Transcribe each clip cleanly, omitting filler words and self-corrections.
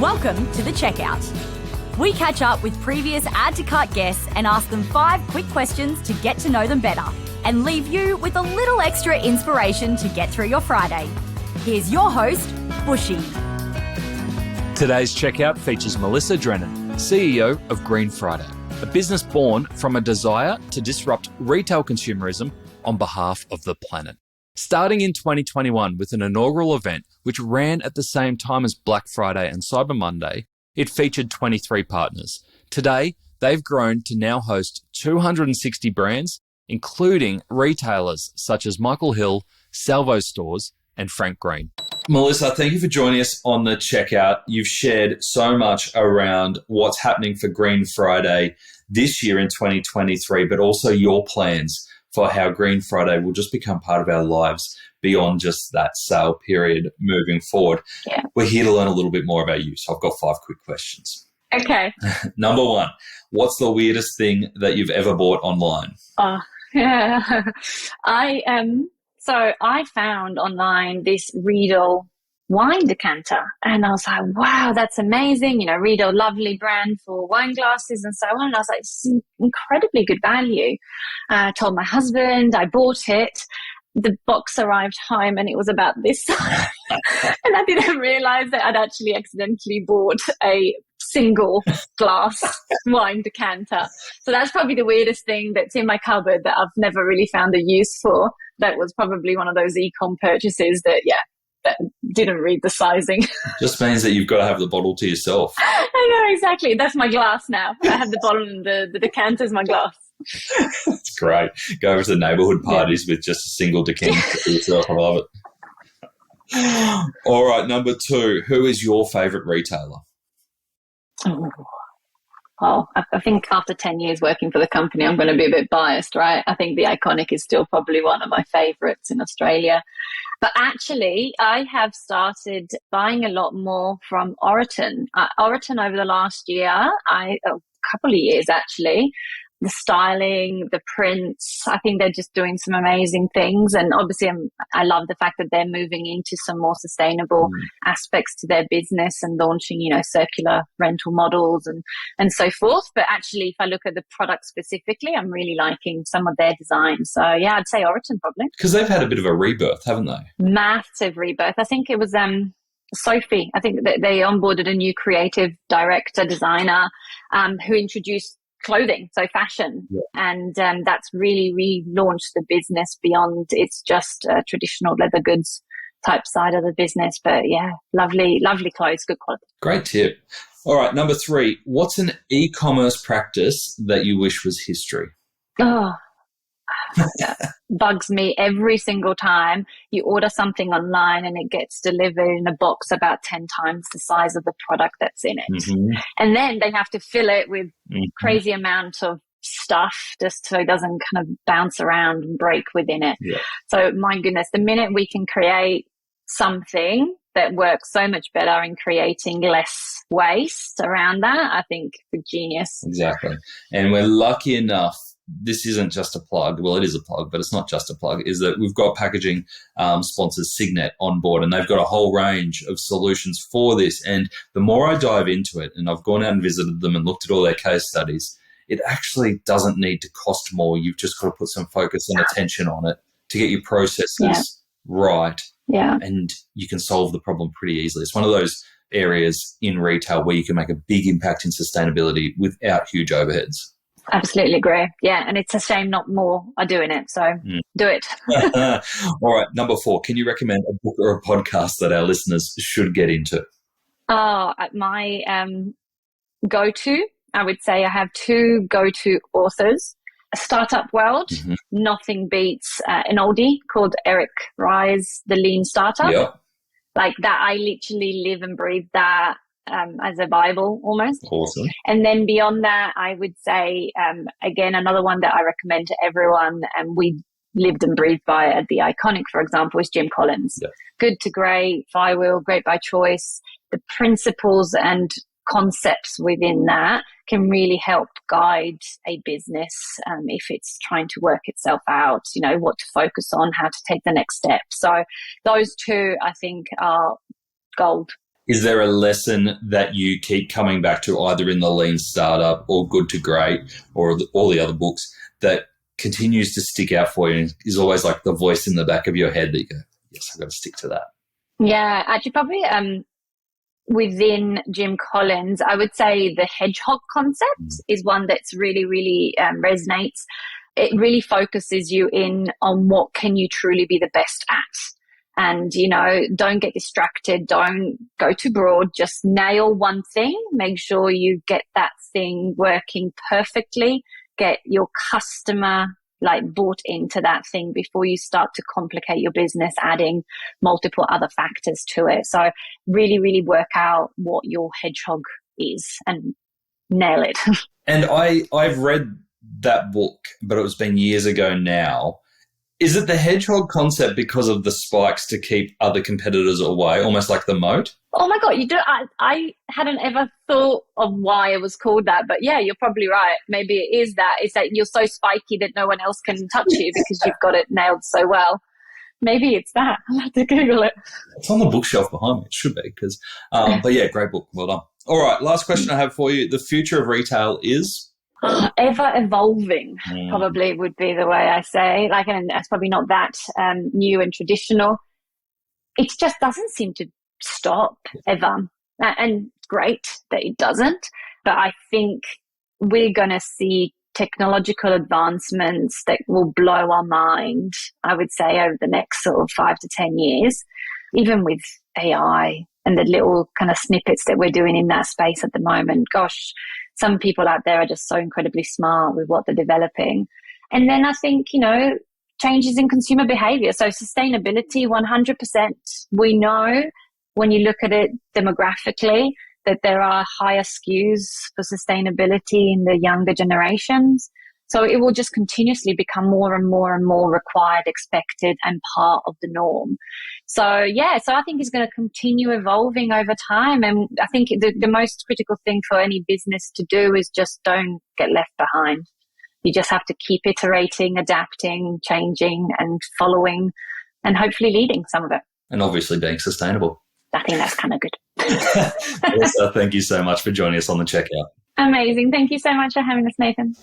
Welcome to The Checkout. We catch up with previous Add to Cart guests and ask them 5 quick questions to get to know them better and leave you with a little extra inspiration to get through your Friday. Here's your host, Bushy. Today's Checkout features Melissa Drennan, CEO of Green Friday, a business born from a desire to disrupt retail consumerism on behalf of the planet. Starting in 2021 with an inaugural event which ran at the same time as Black Friday and Cyber Monday, it featured 23 partners. Today, they've grown to now host 260 brands, including retailers such as Michael Hill, Salvos stores, and Frank Green. Melissa, thank you for joining us on The Checkout. You've shared so much around what's happening for Green Friday this year in 2023, but also your plans for how Green Friday will just become part of our lives beyond just that sale period moving forward. Yeah. We're here to learn a little bit more about you, so I've got 5 quick questions. Okay. Number 1, what's the weirdest thing that you've ever bought online? Yeah. I found online this Riedel wine decanter, and I was like, wow, that's amazing. You know, Riedel, lovely brand for wine glasses and so on. And I was like, it's incredibly good value. I told my husband, I bought it. The box arrived home and it was about this size. And I didn't realize that I'd actually accidentally bought a single glass wine decanter. So that's probably the weirdest thing that's in my cupboard that I've never really found a use for. That was probably one of those e-com purchases that didn't read the sizing. Just means that you've got to have the bottle to yourself. I know, exactly. That's my glass now. I have the bottle and the decanter's my glass. That's great. Go over to the neighbourhood parties with just a single decanter for yourself. I love it. All right, number 2, who is your favourite retailer? Well, I think after 10 years working for the company, I'm going to be a bit biased, right? I think the Iconic is still probably one of my favourites in Australia. But actually, I have started buying a lot more from Oroton. Oroton over the last year, a couple of years actually, the styling, the prints, I think they're just doing some amazing things. And obviously, I love the fact that they're moving into some more sustainable aspects to their business and launching, circular rental models and so forth. But actually, if I look at the product specifically, I'm really liking some of their designs. So yeah, I'd say Oroton probably. Because they've had a bit of a rebirth, haven't they? Massive rebirth. I think it was Sophie. I think that they onboarded a new creative director, designer, who introduced clothing, so fashion, and that's really relaunched the business beyond it's just traditional leather goods type side of the business. But yeah, lovely clothes, good quality. Great tip. All right, number 3, what's an e-commerce practice that you wish was history? Bugs me every single time you order something online and it gets delivered in a box about 10 times the size of the product that's in it. And then they have to fill it with crazy amounts of stuff just so it doesn't kind of bounce around and break within it. So my goodness, the minute we can create something that works so much better in creating less waste around that, I think it's genius. Exactly. And we're lucky enough, this isn't just a plug. Well, it is a plug, but it's not just a plug, is that we've got packaging sponsors Signet on board, and they've got a whole range of solutions for this. And the more I dive into it, and I've gone out and visited them and looked at all their case studies, it actually doesn't need to cost more. You've just got to put some focus and attention on it to get your processes right. Yeah. And you can solve the problem pretty easily. It's one of those areas in retail where you can make a big impact in sustainability without huge overheads. Absolutely agree. Yeah, and it's a shame not more are doing it, so do it. All right, number 4, can you recommend a book or a podcast that our listeners should get into? My go-to, I would say I have 2 go-to authors. A startup world, nothing beats an oldie called Eric Rye's The Lean Startup. Yep. Like that, I literally live and breathe that as a Bible almost. Awesome. And then beyond that, I would say, again, another one that I recommend to everyone, and we lived and breathed by at the Iconic, for example, is Jim Collins. Yep. Good to Great, Flywheel, Great by Choice. The principles and concepts within that can really help guide a business if it's trying to work itself out, what to focus on, how to take the next step. So those 2, I think, are gold. Is there a lesson that you keep coming back to either in the Lean Startup or Good to Great or all the other books that continues to stick out for you and is always like the voice in the back of your head that you go, yes, I've got to stick to that? Yeah, actually probably within Jim Collins, I would say the hedgehog concept is one that's really, really resonates. It really focuses you in on what can you truly be the best at. And, don't get distracted. Don't go too broad. Just nail one thing. Make sure you get that thing working perfectly. Get your customer bought into that thing before you start to complicate your business, adding multiple other factors to it. So really, really work out what your hedgehog is and nail it. And I've read that book, but it's been years ago now. Is it the hedgehog concept because of the spikes to keep other competitors away, almost like the moat? Oh my God, I hadn't ever thought of why it was called that, but yeah, you're probably right. Maybe it is that. It's that you're so spiky that no one else can touch you because you've got it nailed so well. Maybe it's that. I'll have to Google it. It's on the bookshelf behind me. It should be because, but yeah, great book. Well done. All right, last question I have for you. The future of retail is? Ever evolving, probably would be the way I say. And it's probably not that new and traditional. It just doesn't seem to stop ever. And great that it doesn't. But I think we're going to see technological advancements that will blow our mind, I would say, over the next sort of 5 to 10 years, even with AI and the little kind of snippets that we're doing in that space at the moment. Gosh, some people out there are just so incredibly smart with what they're developing. And then I think, changes in consumer behavior. So sustainability, 100%. We know when you look at it demographically that there are higher skews for sustainability in the younger generations. So it will just continuously become more and more and more required, expected, and part of the norm. So I think it's going to continue evolving over time. And I think the most critical thing for any business to do is just don't get left behind. You just have to keep iterating, adapting, changing, and following, and hopefully leading some of it. And obviously being sustainable. I think that's kind of good. Melissa, thank you so much for joining us on the Checkout. Amazing. Thank you so much for having us, Nathan.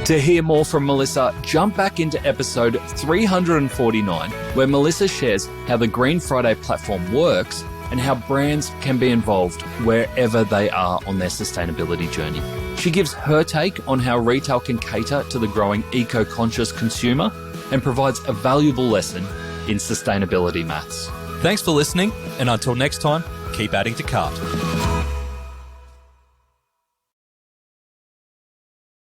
To hear more from Melissa, jump back into episode 349, where Melissa shares how the Green Friday platform works and how brands can be involved wherever they are on their sustainability journey. She gives her take on how retail can cater to the growing eco-conscious consumer and provides a valuable lesson in sustainability maths. Thanks for listening, and until next time, keep adding to cart.